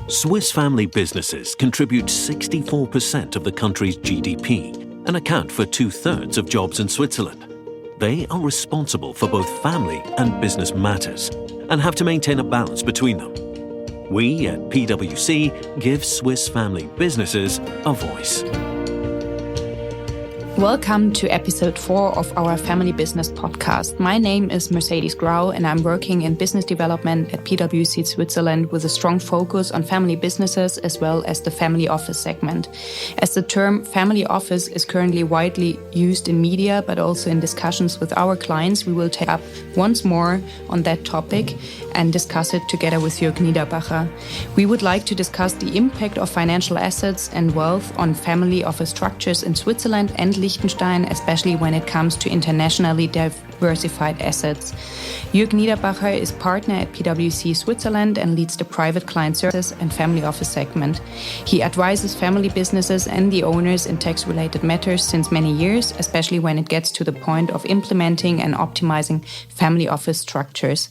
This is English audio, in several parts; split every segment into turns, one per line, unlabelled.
Swiss family businesses contribute 64% of the country's GDP and account for 2/3 of jobs in Switzerland. They are responsible for both family and business matters and have to maintain a balance between them. We at PwC give Swiss family businesses a voice.
Welcome to episode 4 of our Family Business podcast. My name is Mercedes Grau and I'm working in business development at PwC Switzerland with a strong focus on family businesses as well as the family office segment. As the term family office is currently widely used in media but also in discussions with our clients, we will take up once more on that topic and discuss it together with Jörg Niederbacher. We would like to discuss the impact of financial assets and wealth on family office structures in Switzerland and Liechtenstein, especially when it comes to internationally diversified assets. Jörg Niederbacher is partner at PwC Switzerland and leads the private client services and family office segment. He advises family businesses and the owners in tax-related matters since many years, especially when it gets to the point of implementing and optimizing family office structures.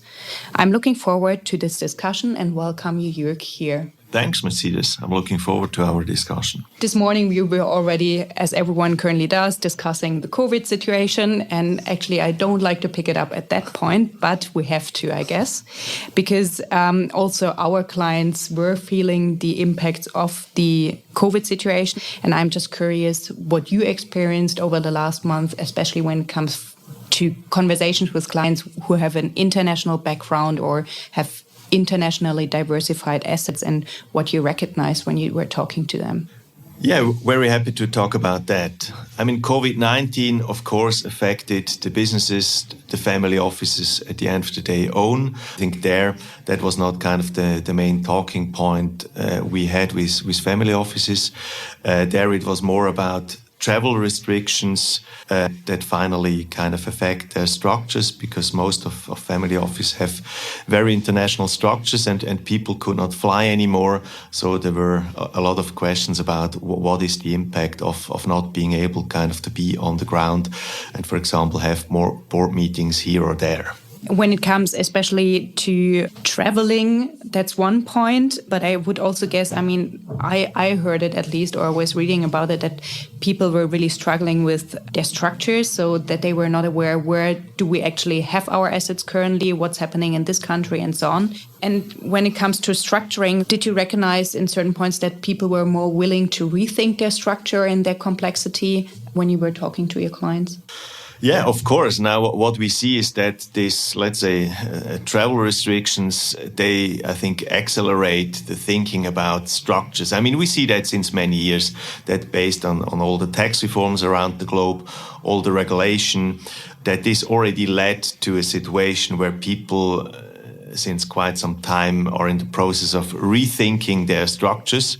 I'm looking forward to this discussion and welcome you, Jörg, here.
Thanks, Mercedes. I'm looking forward to our discussion.
This morning we were already, as everyone currently does, discussing the COVID situation. And actually, I don't like to pick it up at that point, but we have to, I guess, because also our clients were feeling the impacts of the COVID situation. And I'm just curious what you experienced over the last month, especially when it comes to conversations with clients who have an international background or have internationally diversified assets and what you recognize when you were talking to them.
Yeah, very happy to talk about that. I mean, COVID-19, of course, affected the businesses, the family offices at the end of the day own. I think that was not kind of the main talking point we had with family offices. There it was more about travel restrictions that finally kind of affect their structures because most of family office have very international structures and people could not fly anymore. So there were a lot of questions about what is the impact of not being able kind of to be on the ground and, for example, have more board meetings here or there.
When it comes especially to traveling, that's one point. But I would also guess, I mean, I heard it at least, or I was reading about it, that people were really struggling with their structures, so that they were not aware where do we actually have our assets currently, what's happening in this country and so on. And when it comes to structuring, did you recognize in certain points that people were more willing to rethink their structure and their complexity when you were talking to your clients?
Yeah, of course. Now, what we see is that this, let's say, travel restrictions, they, I think, accelerate the thinking about structures. I mean, we see that since many years, that based on all the tax reforms around the globe, all the regulation, that this already led to a situation where people, since quite some time, are in the process of rethinking their structures.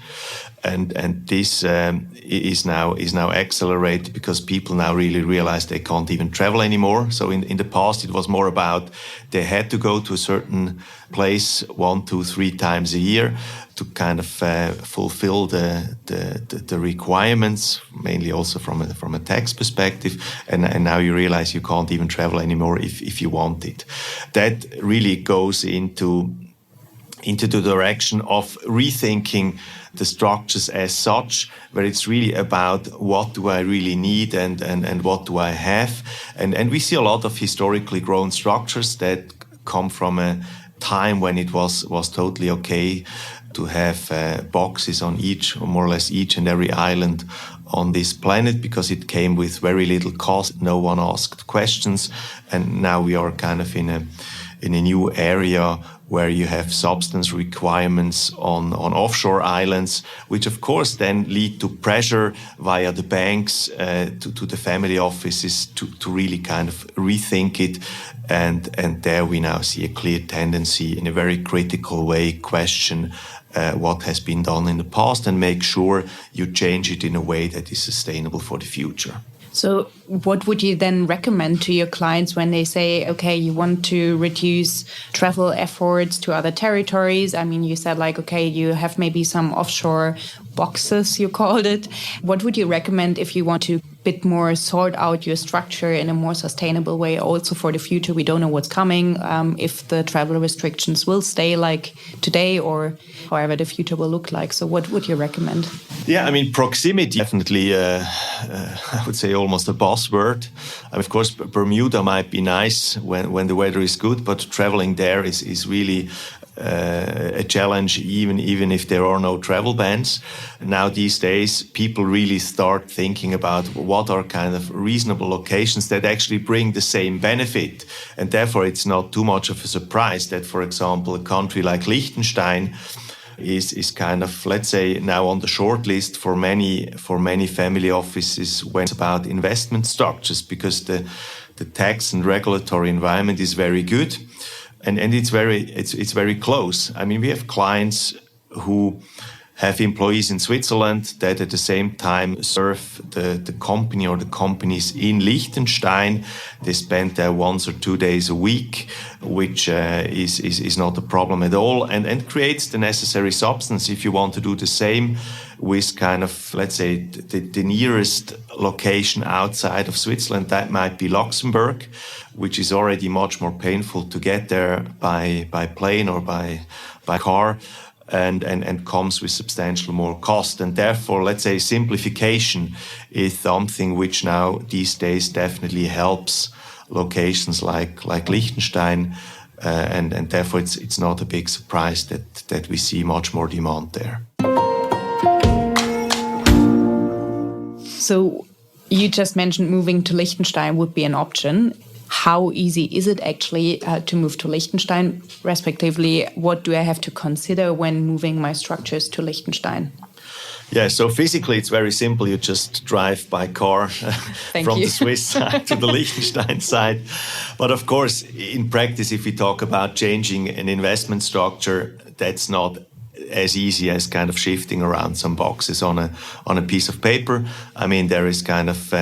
And this is now accelerated because people now really realize they can't even travel anymore. So in the past, it was more about they had to go to a certain place 1, 2, 3 times a year to kind of fulfill the requirements, mainly also from a tax perspective. And now you realize you can't even travel anymore if you want it. That really goes into the direction of rethinking the structures as such, where it's really about what do I really need and what do I have. And we see a lot of historically grown structures that come from a time when it was totally okay to have boxes on each, or more or less each and every island on this planet, because it came with very little cost. No one asked questions. And now we are kind of in a new area where you have substance requirements on offshore islands, which of course then lead to pressure via the banks to the family offices to really kind of rethink it. And there we now see a clear tendency in a very critical way, question what has been done in the past and make sure you change it in a way that is sustainable for the future.
So what would you then recommend to your clients when they say, okay, you want to reduce travel efforts to other territories? I mean, you said like, okay, you have maybe some offshore boxes, you called it. What would you recommend if you want to bit more sort out your structure in a more sustainable way also for the future? We don't know what's coming, if the travel restrictions will stay like today or however the future will look like. So what would you recommend?
Yeah, I mean, proximity, definitely, I would say almost a buzzword. Of course, Bermuda might be nice when the weather is good, but traveling there is really a challenge, even if there are no travel bans. Now these days, people really start thinking about what are kind of reasonable locations that actually bring the same benefit. And therefore, it's not too much of a surprise that, for example, a country like Liechtenstein is kind of, let's say, now on the short list for many family offices when it's about investment structures, because the tax and regulatory environment is very good. And it's very close. I mean, we have clients who have employees in Switzerland that at the same time serve the company or the companies in Liechtenstein. They spend there 1 or 2 days a week, which is not a problem at all, and creates the necessary substance. If you want to do the same with kind of, let's say, the nearest location outside of Switzerland, that might be Luxembourg, which is already much more painful to get there by plane or by car. And comes with substantial more cost. And therefore, let's say simplification is something which now these days definitely helps locations like Liechtenstein. And therefore, it's not a big surprise that we see much more demand there.
So you just mentioned moving to Liechtenstein would be an option. How easy is it actually to move to Liechtenstein? Respectively, what do I have to consider when moving my structures to Liechtenstein?
Yeah, so physically it's very simple. You just drive by car from the Swiss side to the Liechtenstein side. But of course, in practice, if we talk about changing an investment structure, that's not as easy as kind of shifting around some boxes on a piece of paper. I mean, there is kind of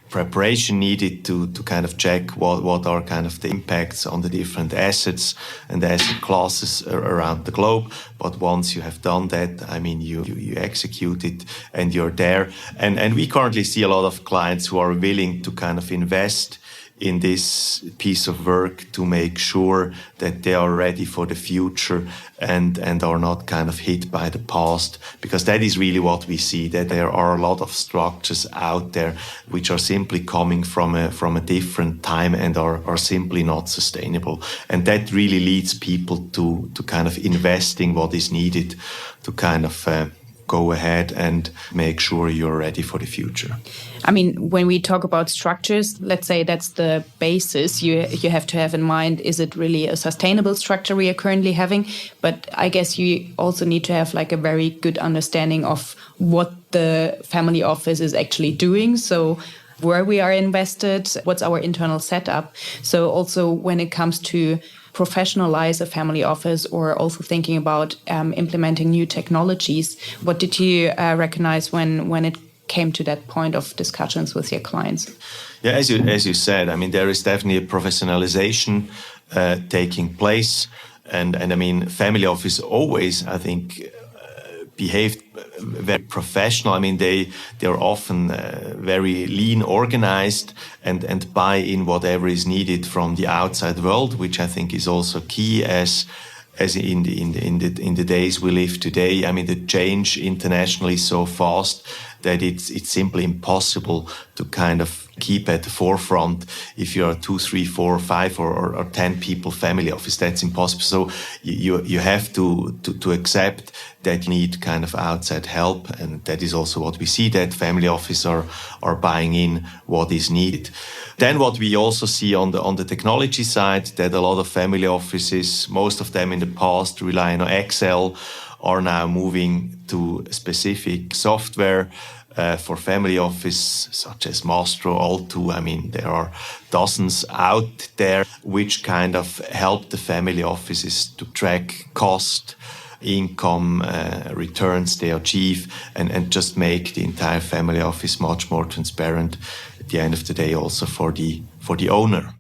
preparation needed to kind of check what are kind of the impacts on the different assets and asset classes around the globe. But once you have done that, I mean, you execute it and you're there. And we currently see a lot of clients who are willing to kind of invest in this piece of work to make sure that they are ready for the future and are not kind of hit by the past, because that is really what we see, that there are a lot of structures out there which are simply coming from a different time and are simply not sustainable. And that really leads people to kind of investing what is needed to kind of go ahead and make sure you're ready for the future.
I mean, when we talk about structures, let's say that's the basis you have to have in mind. Is it really a sustainable structure we are currently having? But I guess you also need to have like a very good understanding of what the family office is actually doing. So where we are invested, what's our internal setup. So also when it comes to professionalize a family office or also thinking about implementing new technologies, what did you recognize when it came to that point of discussions with your clients?
Yeah, as you said, I mean, there is definitely a professionalization taking place. And I mean, family office always, I think, behaved very professional. I mean, they're often very lean, organized, and buy in whatever is needed from the outside world, which I think is also key as in the days we live today. I mean, the change internationally is so fast that it's simply impossible to kind of keep at the forefront if you're a 2, 3, 4, 5 or 10 people family office. That's impossible. So you have to accept that you need kind of outside help, and that is also what we see, that family office are buying in what is needed. Then what we also see on the technology side, that a lot of family offices, most of them in the past relying on Excel, are now moving to specific software for family office, such as Mastro, Alto. I mean, there are dozens out there which kind of help the family offices to track cost, income, returns they achieve, and just make the entire family office much more transparent. at the end of the day also for the owner.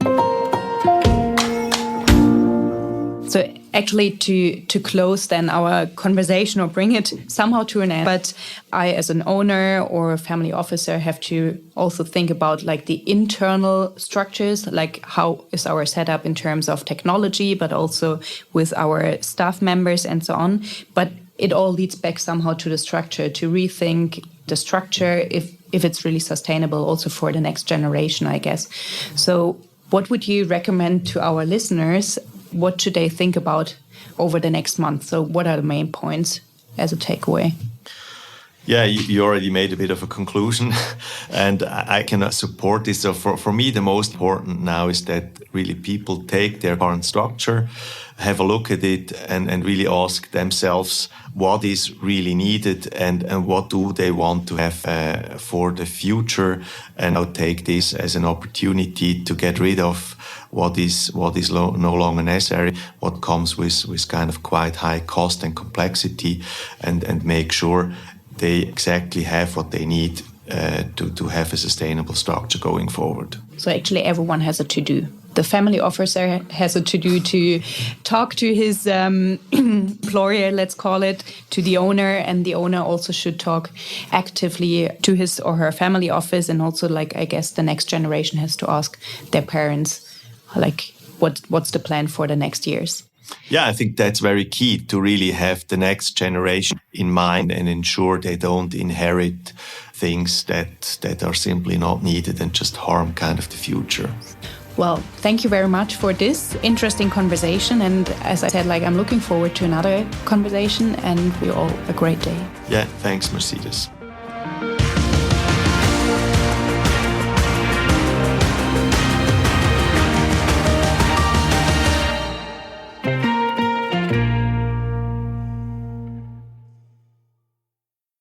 So actually to close then our conversation or bring it somehow to an end, but I as an owner or a family officer have to also think about like the internal structures, like how is our setup in terms of technology, but also with our staff members and so on. But it all leads back somehow to the structure, to rethink the structure if it's really sustainable also for the next generation, I guess. So what would you recommend to our listeners? What should they think about over the next month? So what are the main points as a takeaway?
Yeah, you already made a bit of a conclusion, and I can support this. So for me, the most important now is that really people take their current structure, have a look at it, and really ask themselves what is really needed and what do they want to have for the future, and I'll take this as an opportunity to get rid of what is no longer necessary, what comes with kind of quite high cost and complexity, and make sure they exactly have what they need to have a sustainable structure going forward.
So actually everyone has a to-do. The family officer has a to-do to talk to his employer, let's call it, to the owner, and the owner also should talk actively to his or her family office. And also, like, I guess the next generation has to ask their parents, like, what's the plan for the next years?
Yeah, I think that's very key to really have the next generation in mind and ensure they don't inherit things that are simply not needed and just harm kind of the future.
Well, thank you very much for this interesting conversation. And as I said, like, I'm looking forward to another conversation, and we all a great day.
Yeah, thanks, Mercedes.